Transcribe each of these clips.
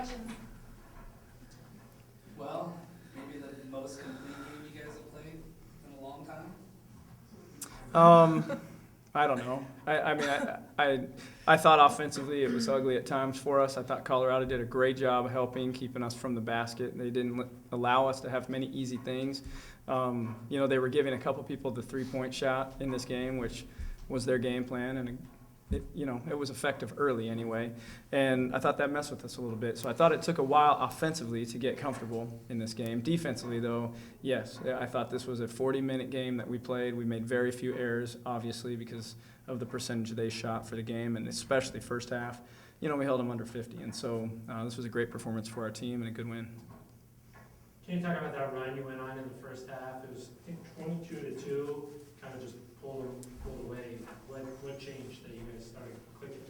questions? Well, maybe the most complete game you guys have played in a long time? I don't know. I mean, I thought offensively it was ugly at times for us. I thought Colorado did a great job helping, keeping us from the basket. They didn't allow us to have many easy things. They were giving a couple people the three-point shot in this game, which was their game plan, and it was effective early anyway. And I thought that messed with us a little bit. So I thought it took a while offensively to get comfortable in this game. Defensively, though, yes, I thought this was a 40-minute game that we played. We made very few errors, obviously, because of the percentage they shot for the game, and especially first half. We held them under 50. And so this was a great performance for our team and a good win. Can you talk about that run you went on in the first half? It was, I think, 22-2, kind of just pulled away. What changed that you guys started clicking?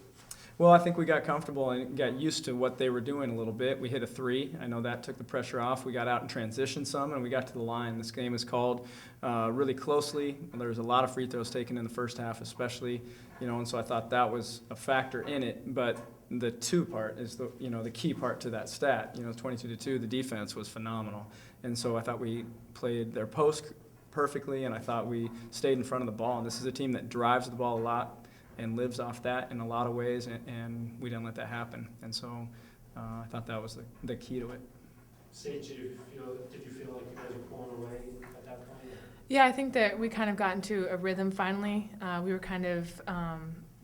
Well, I think we got comfortable and got used to what they were doing a little bit. We hit a three. I know that took the pressure off. We got out in transition some, and we got to the line. This game is called really closely. There was a lot of free throws taken in the first half especially, and so I thought that was a factor in it. But the two part is the key part to that stat. 22-2, the defense was phenomenal. And so I thought we played their post perfectly, and I thought we stayed in front of the ball. And this is a team that drives the ball a lot and lives off that in a lot of ways, and we didn't let that happen. And so I thought that was the key to it. Sage, did you feel like you guys were pulling away at that point? Yeah, I think that we kind of got into a rhythm finally. We were kind of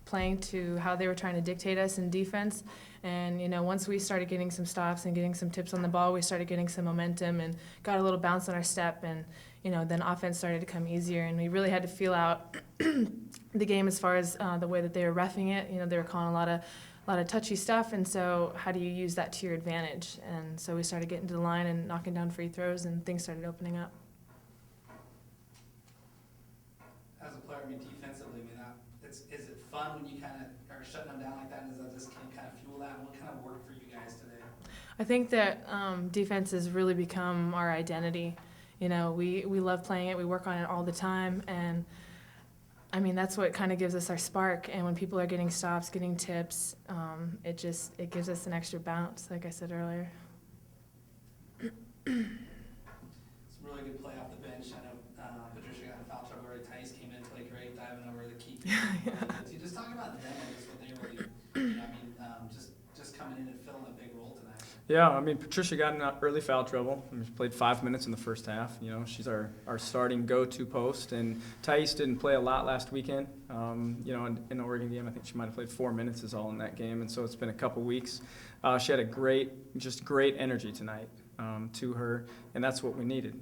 playing to how they were trying to dictate us in defense. And, once we started getting some stops and getting some tips on the ball, we started getting some momentum and got a little bounce on our step. And, then offense started to come easier. And we really had to feel out the game as far as the way that they were reffing it. They were calling a lot of touchy stuff. And so how do you use that to your advantage? And so we started getting to the line and knocking down free throws, and things started opening up. As a player, defensively, is it fun when you kind of are shutting them down like that? And does that just kind of fuel that? What kind of worked for you guys today? I think that defense has really become our identity. We love playing it. We work on it all the time. And, that's what kind of gives us our spark. And when people are getting stops, getting tips, it gives us an extra bounce, like I said earlier. Some really good play off the bench. I know Patricia got in foul trouble already. Thais came in, played great, diving over the key. So you just talk about them and just what they really, just coming in and filling a big role tonight. Yeah, Patricia got in early foul trouble. She played 5 minutes in the first half. She's our starting go-to post. And Thais didn't play a lot last weekend. In the Oregon game, I think she might have played 4 minutes is all in that game. And so it's been a couple weeks. She had a great energy tonight to her, and that's what we needed.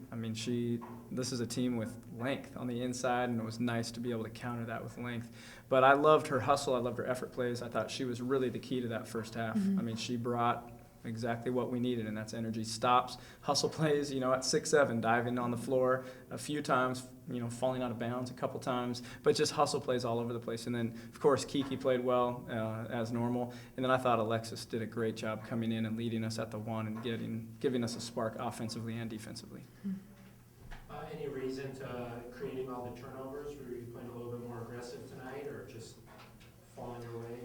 This is a team with length on the inside, and it was nice to be able to counter that with length. But I loved her hustle. I loved her effort plays. I thought she was really the key to that first half. Mm-hmm. She brought exactly what we needed, and that's energy. Stops, hustle plays, at 6'7", diving on the floor a few times, falling out of bounds a couple times, but just hustle plays all over the place. And then, of course, Kiki played well as normal. And then I thought Alexis did a great job coming in and leading us at the one and giving us a spark offensively and defensively. Any reason to creating all the turnovers? Were you playing a little bit more aggressive tonight, or just falling your way?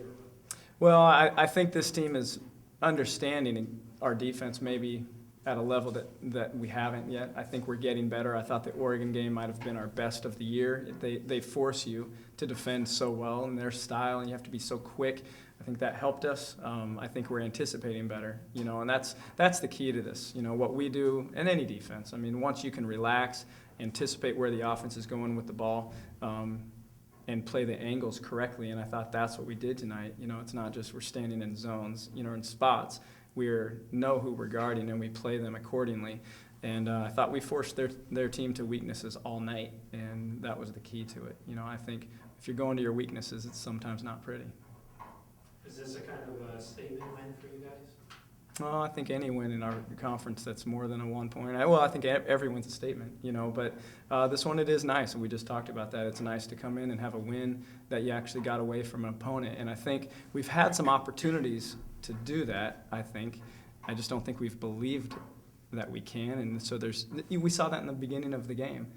Well, I think this team is understanding our defense maybe at a level that we haven't yet. I think we're getting better. I thought the Oregon game might have been our best of the year. They force you to defend so well in their style, and you have to be so quick. I think that helped us. I think we're anticipating better, and that's the key to this. What we do in any defense. Once you can relax, anticipate where the offense is going with the ball, and play the angles correctly, and I thought that's what we did tonight. It's not just we're standing in zones, in spots. We know who we're guarding, and we play them accordingly. And I thought we forced their team to weaknesses all night, and that was the key to it. I think if you're going to your weaknesses, it's sometimes not pretty. Is this a kind of a statement win for you guys? Well, I think any win in our conference that's more than a 1 point. I think every win's a statement, but this one, it is nice, and we just talked about that. It's nice to come in and have a win that you actually got away from an opponent, and I think we've had some opportunities to do that, I just don't think we've believed that we can, and so we saw that in the beginning of the game.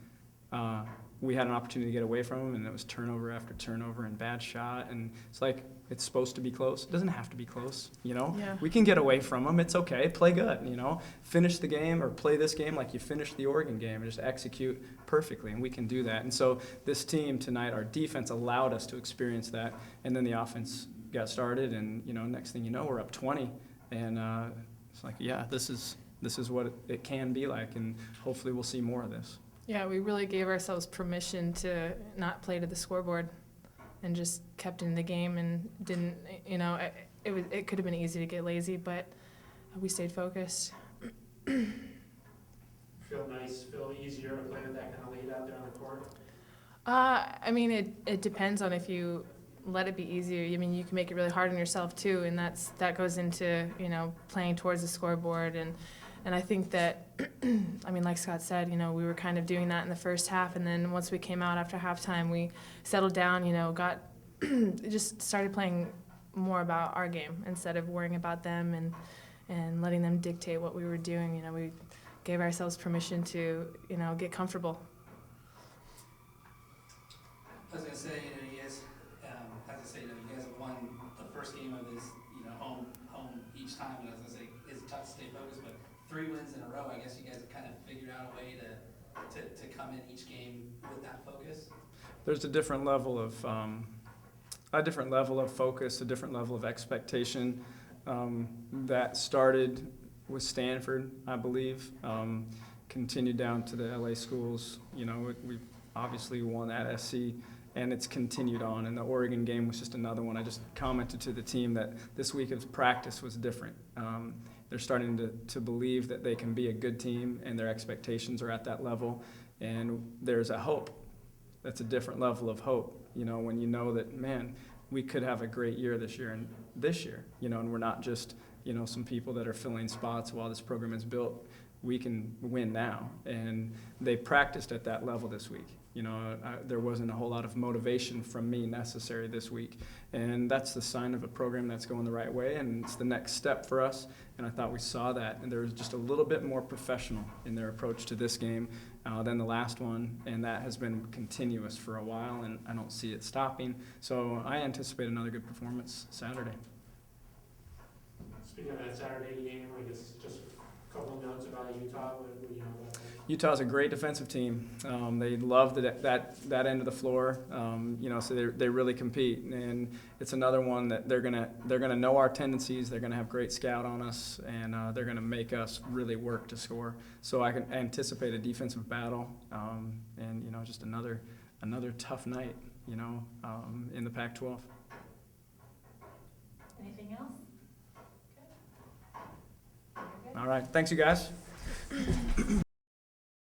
we had an opportunity to get away from them, and it was turnover after turnover and bad shot. And it's like, it's supposed to be close. It doesn't have to be close, you know? Yeah. We can get away from them. It's okay. Play good, you know? Finish the game or play this game like you finished the Oregon game and just execute perfectly, and we can do that. And so this team tonight, our defense allowed us to experience that, and then the offense got started, and, you know, next thing you know, we're up 20, and it's like, yeah, this is what it can be like, and hopefully we'll see more of this. Yeah, we really gave ourselves permission to not play to the scoreboard and just kept in the game and didn't, you know, it could have been easy to get lazy, but we stayed focused. Feel nice, feel easier to play with that kind of lead out there on the court? I mean, it depends on if you let it be easier. I mean, you can make it really hard on yourself too, and that goes into, you know, playing towards the scoreboard. And I think that, I mean, like Scott said, you know, we were kind of doing that in the first half, and then once we came out after halftime, we settled down, you know, just started playing more about our game instead of worrying about them and letting them dictate what we were doing. You know, we gave ourselves permission to, you know, get comfortable. I was gonna say, you know, you guys, you guys have won the first game of this, you know, home each time, and I was gonna say, it's tough to stay focused, but 3 wins in a row, I guess you guys have kind of figured out a way to come in each game with that focus. There's a different level of focus, a different level of expectation that started with Stanford, I believe, continued down to the LA schools. You know, we obviously won at SC, and it's continued on. And the Oregon game was just another one. I just commented to the team that this week of practice was different. They're starting to believe that they can be a good team, and their expectations are at that level. And there's a hope. That's a different level of hope, you know, when you know that, man, we could have a great year this year, you know, and we're not just, you know, some people that are filling spots while this program is built. We can win now. And they practiced at that level this week. You know, there wasn't a whole lot of motivation from me necessary this week. And that's the sign of a program that's going the right way, and it's the next step for us. And I thought we saw that. And there was just a little bit more professional in their approach to this game than the last one. And that has been continuous for a while, and I don't see it stopping. So I anticipate another good performance Saturday. Speaking of that Saturday game, I guess just a couple of notes about Utah. What do you know about that? Utah's a great defensive team. They love that end of the floor, you know, so they really compete. And it's another one that they're gonna know our tendencies. They're gonna have great scout on us, and they're gonna make us really work to score. So I can anticipate a defensive battle, and you know, just another tough night, you know, in the Pac-12. Anything else? Okay. All right, thanks you guys.